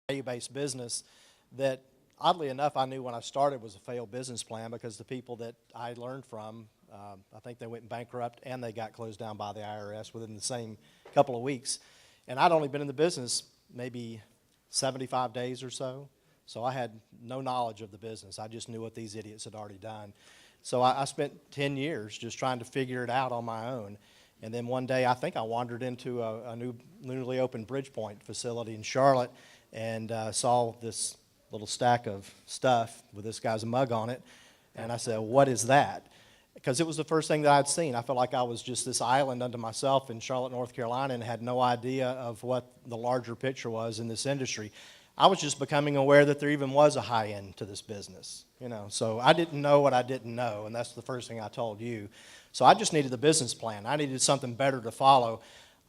value-based business that, oddly enough, I knew when I started was a failed business plan because the people that I learned from, I think they went bankrupt and they got closed down by the IRS within the same couple of weeks. And I'd only been in the business maybe 75 days or so, so I had no knowledge of the business. I just knew what these idiots had already done. So I spent 10 years just trying to figure it out on my own. And then one day, I think I wandered into a newly opened Bridgepoint facility in Charlotte and saw this little stack of stuff with this guy's mug on it. And I said, what is that? Because it was the first thing that I'd seen. I felt like I was just this island unto myself in Charlotte, North Carolina, and had no idea of what the larger picture was in this industry. I was just becoming aware that there even was a high end to this business, you know. So I didn't know what I didn't know, and that's the first thing I told you. So I just needed the business plan. I needed something better to follow.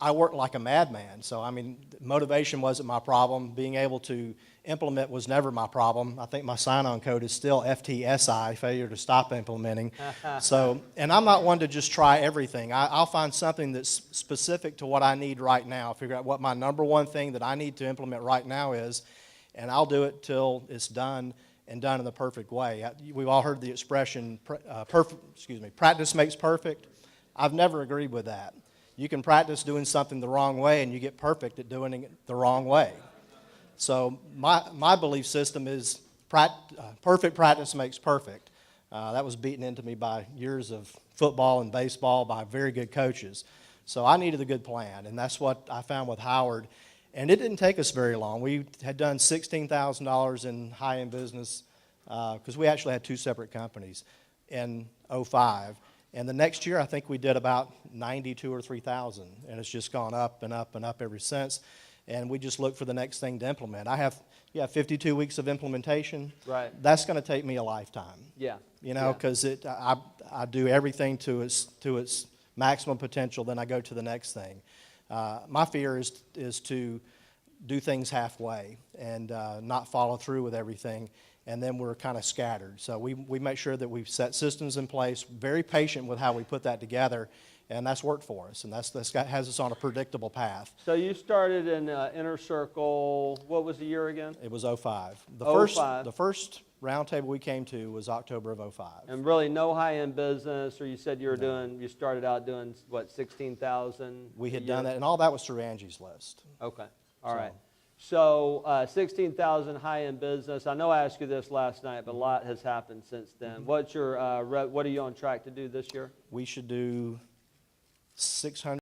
I worked like a madman, so I mean, motivation wasn't my problem. Being able to implement was never my problem. I think my sign-on code is still FTSI, failure to stop implementing. So, and I'm not one to just try everything. I'll find something that's specific to what I need right now, figure out what my number one thing that I need to implement right now is, and I'll do it till it's done and done in the perfect way. We've all heard the expression, practice makes perfect. I've never agreed with that. You can practice doing something the wrong way and you get perfect at doing it the wrong way. So my belief system is perfect practice makes perfect. That was beaten into me by years of football and baseball by very good coaches. So I needed a good plan, and that's what I found with Howard. And it didn't take us very long. We had done $16,000 in high-end business because we actually had two separate companies in '05. And the next year, I think we did about 92 or 3,000, and it's just gone up and up and up ever since. And we just look for the next thing to implement. I have 52 weeks of implementation. Right. That's going to take me a lifetime. Yeah. You know, because I do everything to its maximum potential, then I go to the next thing. My fear is to do things halfway and not follow through with everything, and then we're kind of scattered. So we make sure that we've set systems in place, very patient with how we put that together, and that's worked for us, and that's has us on a predictable path. So you started in Inner Circle, what was the year again? It was '05. The first roundtable we came to was October of '05. And really no high-end business, or you said you were you started out doing, what, 16,000? We had done that, and all that was through Angie's List. Okay, all right. So 16,000 high-end business. I know I asked you this last night, but a lot has happened since then. What's your, what are you on track to do this year? We should do 600.